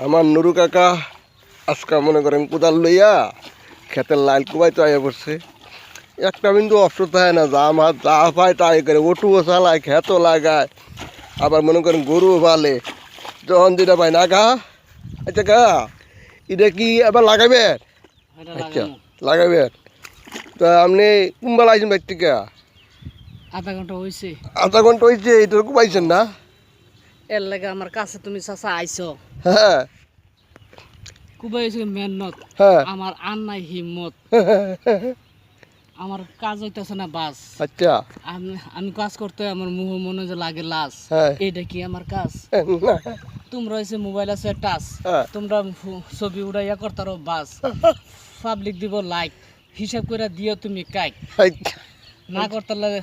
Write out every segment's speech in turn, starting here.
আমার নুরু কাকা আজকে মনে করেন কোদাল লইয়া ক্ষেতের লাইল কুবাই তো আইয়া পড়ছে। একটা বিন্দু অস্ত্র থাকে না, যা মাছ যা পায় তাই করে, ওটুও চালায়, ক্ষেতও লাগায়, আবার মনে করেন গরুও পালে, যখন যেটা পায় না গা। আচ্ছা গা, এটা কি আবার লাগাবেন? আচ্ছা লাগাবেন। তা আপনি কুম্বাল আইছেন বাইর থেকে? আধা ঘন্টা হয়েছে। আধা ঘন্টা হয়েছে, এটা কুবাইছেন না? এর লাগে আমার কাছে তুমি চাচা আইছো। হ্যাঁ কুবাইছে মেহনত, হ্যাঁ আমার আর নাই হিম্মত। আমার কাজ হইতেছে না বাস। আচ্ছা আমি কাজ করতে আমার মুহ মনে যে লাগে লাস। হ্যাঁ এটা কি আমার কাজ? না, তোমরা হয়েছে মোবাইল আছে টাচ, হ্যাঁ। তোমরা ছবি উড়াইয়া করতারো বাস, পাবলিক দিব লাইক, হিসাব করে দিও তুমি কাইক। আচ্ছা, না করতে লাগে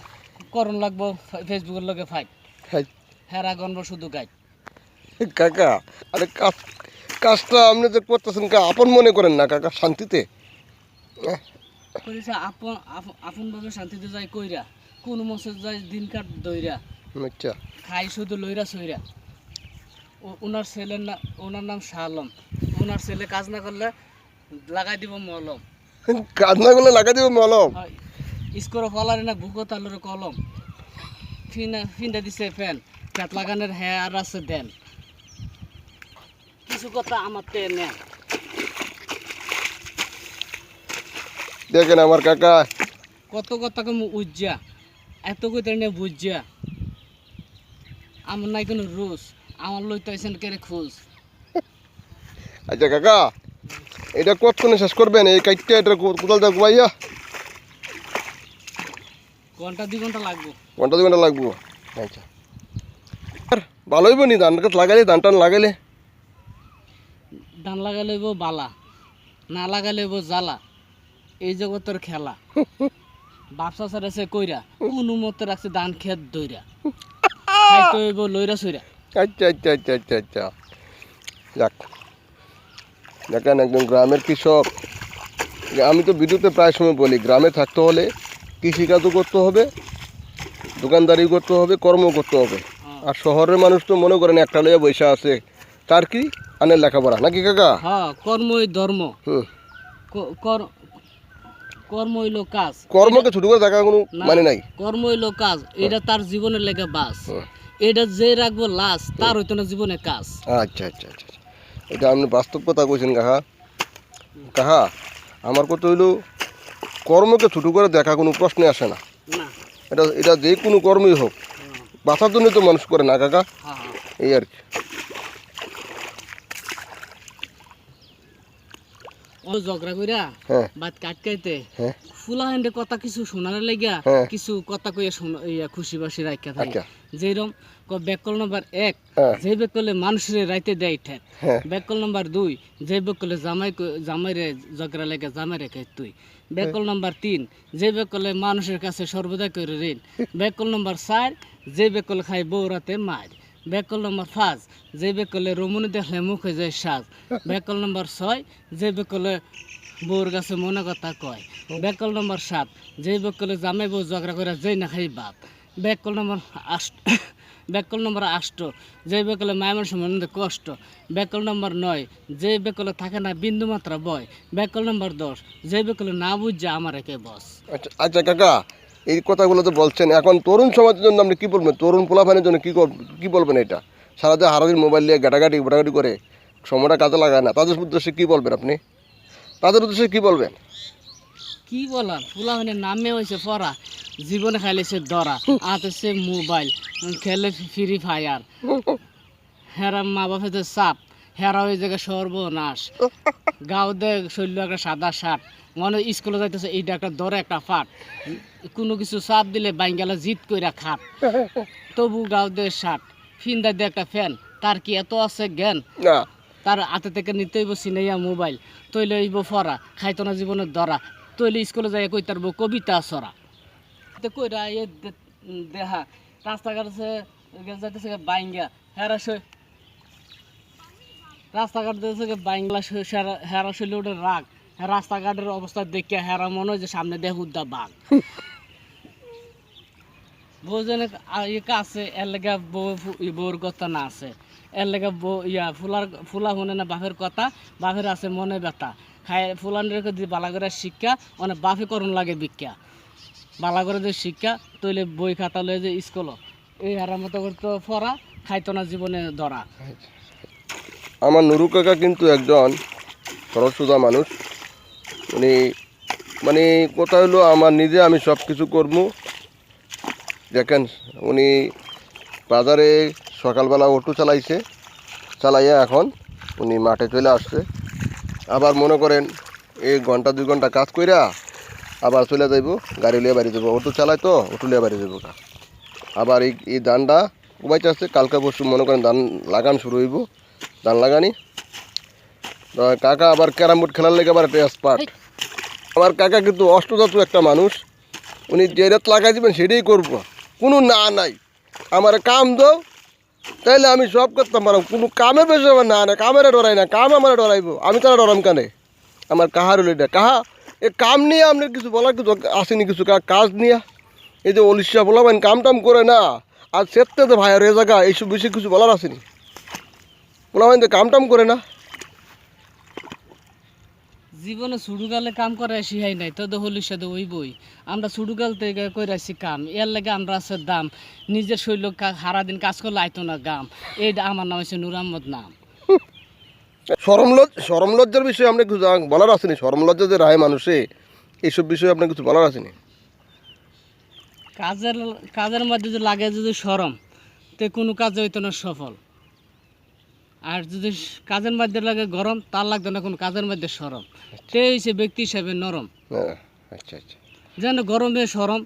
করণ লাগবো ফেসবুকের লগে ফাইট, আচ্ছা। হেরা গণব শুধু গাইড। কাকা আরে কাজটা আপনি যে করতেছেন আপন মনে করেন না কাকা, শান্তিতে। কইছে আপন আপন ভাবে শান্তিতে যাই কইরা, কোন মসে যাই দিন কাট দইরা, আচ্ছা খাই শুধু লইরা সইরা। ওনার ছেলের না, ওনার নাম শাহ আলম। ওনার ছেলে কাজ না করলে লাগাই দিব মলম। কাজ না করলে লাগাই দিব মলম। স্কোর ফলারে না বুকো তালের কলম, ফিন্দা দিছে ফ্যান, ফ্যাট লাগানোর হেয়ার আছে দেন, কিছু কথা আমার তে নেন। দেখেন আমার কাকা কত কথা কম উজ্জা, এত কইতে নিয়ে বুঝা। আমার নাই কোনো রুস, আমার লইতে আইছেন কেরে খোঁজ। আচ্ছা কাকা, এটা কতক্ষণে শেষ করবেন এই কাইটটা? এটা কোদাল দা ঘুমাইয়া ঘন্টা 2 ঘন্টা লাগবো। ঘন্টা 2 ঘন্টা লাগবো। আচ্ছা আর ভালো হইব নি ধান গাছ লাগাইলে, ধান টান লাগাইলে? ধান লাগাই লইব বালা, না লাগাই লইব জ্বালা, এই জগতের খেলা। বাপসা সারাছে কইরা, কোনো মতে রাখছে ধান খেত দইরা, খাইতে হইব লইরা সইরা। আচ্ছা আচ্ছা আচ্ছা আচ্ছা আচ্ছা যাক, দেখেন একজন গ্রামের কৃষক। আমি তো ভিডিওতে প্রায় সময় বলি, গ্রামে থাকতে হলে কৃষিকাজও করতে হবে, দোকানদারি করতে হবে, কর্ম করতে হবে। আর শহরের মানুষ তো মনে করেন একটা লইয়া বৈশা আছে, তার কি আনের লেখাপড়া নাকি কাকা? হ্যাঁ, কর্মই ধর্ম। হুম, কর্ম হইলো কাজ। কর্মকে ছোট করে দেখা কোনো মানে নাই। কর্ম হইলো কাজ, এটা তার জীবনের লেগে বাস। হুম। এটা যে রাখবো লাশ, তার হইতো না জীবনে কাজ। আচ্ছা আচ্ছা আচ্ছা আচ্ছা। এটা আপনি বাস্তব কথা কইছেন কাহা। কাহা আমার কথা হইলো, কর্মকে ছোট করে দেখা কোনো প্রশ্নে আসে না। না, এটা এটা যে কোনো কর্মই হোক, বাঁচার জন্য তো মানুষ করে না কাকা, হ্যাঁ হ্যাঁ। এই আর কি। ও ঝগড়া কইরা হ্যাঁ বাদ কাটকাইতে হ্যাঁ ফুলা হেন্ডে কথা কিছু শোনার লাগিয়া হ্যাঁ। কিছু কথা কইয়া খুশি বাসি রাখা থাকে। আচ্ছা যেরকম ব্যাকল নাম্বার 1, হ্যাঁ যে বেকলে মানুষের রাইতে দেয় ঠেক। হ্যাঁ ব্যাকল নাম্বার 2, যে বেকলে জামাইরে ঝগড়া লেগে জামাই রেখে তুই। ব্যাকল নাম্বার 3, যে বেকলে মানুষের কাছে সর্বদা করে ঋণ। ব্যাকল নাম্বার 4, যে বেকলে খায় বউরাতে মার। ব্যাকল নাম্বার 5, যে বেকলে রমণী দেখলে মুখে যায় সাজ। ব্যাকল নাম্বার 6, যে বেকলে বউর কাছে মনে কথা কয়। ব্যাকল নম্বর 7, যে বেকলে জামাই বউ ঝগড়া করে যেই না খাই বাপ। ব্যাকল নম্বর 8, ব্যাকল নম্বর 8, যে বেকলে মায়ের মানুষের মনে কষ্ট। ব্যাকল নম্বর 9, যে বেকলে থাকে না বিন্দু মাত্রা বয়। ব্যাকল নম্বর 10, যে বেকলে না বুঝছে আমার একে বস। আচ্ছা আচ্ছা কাকা, এই কথাগুলো তো বলছেন, এখন তরুণ সমাজের জন্য আপনি কী বলবেন? তরুণ পোলাপানের জন্য কী বলবেন? এটা সারাদিন হারাদিন মোবাইল নিয়ে ঘাটাঘাটি করে সময়টা কাজে লাগায় না, তাদের উদ্দেশ্যে কী বলবেন আপনি? তাদের উদ্দেশ্যে কী বলবেন? কি বলার, ফুলাহানের নামে হয়েছে পড়া, জীবনে খাইলেছে দরা, আতেছে মোবাইল, খেলে ফ্রি ফায়ার। হেরা মা বাপেতে চাপ, হেরা ওই জায়গায় সর্বনাশ। গাও দে শৈল্য একটা সাদা শার্ট, মনে স্কুলে যাইতেছে এইটা একটা দরে একটা ফাট। কোনো কিছু চাপ দিলে বাইঙ্গালা জিত কইরা খাট, তবু গাও দে শার্ট, ফিন্দা দে একটা ফ্যান। তার কি এত আছে জ্ঞান? না তার হাতে থেকে নিতে হইব সিনাইয়া মোবাইল, তৈলে হইব ফরা, খাইতো না জীবনের ধরা, তৈলে স্কুলে যাই কই তারব কবিতা সরা। কইরা এ দেহা রাস্তাঘাট যাইতেছে বাইঙ্গা, হেরা রাস্তাঘাট দিতেছে বাংলা, হেরা শৈলে ওটা রাগ। রাস্তাঘাটের অবস্থা দেখে হেরা মনে হয় যে সামনে দেহ উদ্দা বাঘ। বউ যেন আছে এর লেগে বউর কথা না আছে এর লেগে বউ ফুলা শুনে না বাপের কথা বাপের আছে মনে ব্যথা খায় ফুলান রেখে যদি বালা করে শিক্ষা অনেক বাপে করুন লাগে ভিক্ষা বালা করে যে শিক্ষা তৈলে বই খাতা লয়ে যে স্কুল এই হারার মতো করতো পড়া খাইতো না জীবনে ধরা। আমার নুরু কাকা কিন্তু একজন সরল সোজা মানুষ। উনি মানে কথা হলো আমার নিজে আমি সব কিছু করবো। দেখেন উনি বাজারে সকালবেলা অটো চালাইছে, চালাইয়া এখন উনি মাঠে চলে আসছে। আবার মনে করেন এই ঘন্টা 2 ঘন্টা কাজ কইরা আবার চলে যাইব, গাড়ি লিয়ে বাড়ি যাবো। অটো চালায় তো অটো লিয়ে বাড়ি যাবো। আবার এই ধানটা উবাইতে আসছে, কালকে পরশু মনে করেন ধান লাগান শুরু হইব, ধান লাগানি। কাকা আবার ক্যারাম বোর্ড খেলার লেগে আবার একটা এক্সপার্ট। আমার কাকা কিন্তু অষ্টজাত একটা মানুষ। উনি যে রাত লাগাই দিবেন সেটাই করবো, কোনো না নাই। আমার কাম দাও তাইলে আমি সব করতাম পারব, কোনো কামের বেশি আমার না না, কামের ডরাই না, কাম আমার ডরাইবো, আমি তারা ডরাম কানে। আমার কাহার হলো এটা কাহা এ কাম নিয়ে আপনার কিছু বলার কিছু আসেনি, কিছু কাজ নিয়ে এই যে অলিশা বলাবেন কাম টাম করে না আর সেরতে তো ভাই আর এ জায়গা এইসব বেশি কিছু বলার আসেনি, বলাবেন যে কাম টাম করে না। জীবনে ছুটুকালে কাম করে শিখাই নাই তো হলির সাথে ওই বই আমরা ছুটুকাল থেকে কইরাছি কাম এর লাগে আমরা আছে দাম নিজের শৈল সারাদিন কাজ করলে আইতো না গাম। এইটা আমার নাম হচ্ছে নূর আহমদ নাম। শরম লজ্জার বিষয়ে আপনার কিছু বলার আসেনি? শরম লজ্জা যে রায় মানুষে এইসব বিষয়ে আপনার কিছু বলার আসেনি? কাজের কাজের মধ্যে যে লাগে যদি শরম তে কোনো কাজে হইতো না সফল। আর যদি কাজের মধ্যে লাগে গরম তার লাগতো না কোনো কাজের মধ্যে সরম। তে হইছে ব্যক্তি হিসাবে নরম। আচ্ছা আচ্ছা, যেন গরমে সরম,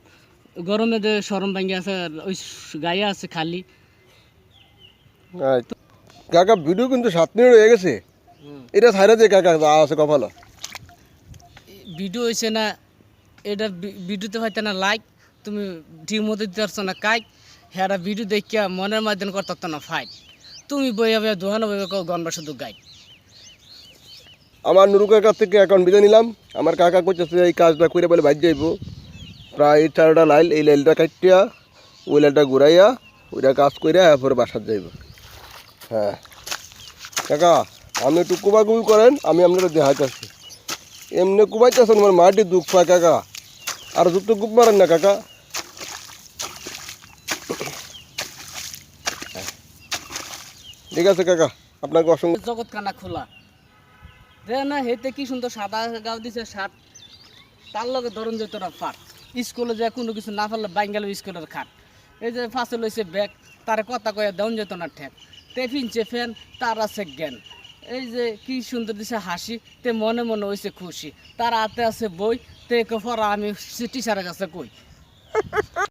গরমে যে সরম ভাঙ্গি আছে ওই গায়ে আছে খালি। কাকা ভিডিও কিন্তু 7 মিনিট হয়ে গেছে, এটা ছাইরা যে কাকা যা আছে কপাল। ভিডিও হয়েছে না এটা ভিডিওতে হয়তো না লাইক তুমি ঠিক মতো দিতে পারছো না কাইক হ্যাঁ ভিডিও দেখিয়া মনের মাধ্যমে করতো না ফাইট তুমি বইয়া বইয়া দোহানো বইয়া গনবা শুধু গাই। আমার নুরু কাকার থেকে এখন বিদায় নিলাম। আমার কাকা করতেছে এই কাজটা করে বলে বাইর যাইব, প্রায় 4টা লাইল, এই লাইলটা কাটিয়া ওই লাইলটা ঘুরাইয়া ওইটা কাজ করে এরপরে বাসার যাইব। হ্যাঁ কাকা আপনি একটু কুবাকুবি করেন, আমি আপনারা দেখাইতেছি। এমনি কুবাইতেছেন আমার মাটি দুঃখ পায় কাকা, আর যত কুপ মারেন না কাকা। ঠিক আছে কাকা, আপনাকে অসংখ্য জগৎ খানা খোলা দে না হেতে কি সুন্দর সাদা গাও দিছে শার্ট তার লগে ধরুন যেত না ফাট স্কুলে যায় কোনো কিছু না পারলে বাঙ্গালো স্কুলের খাট। এই যে ফাঁসে লইছে ব্যাগ তার কথা কয়ে দেউন যেত না ঠেক তে ফিনছে ফ্যান তার আছে জ্ঞান। এই যে কি সুন্দর দিছে হাসি তে মনে মনে হয়েছে খুশি তার হাতে আছে বই তে পড়া আমি টিচারের কাছে কই।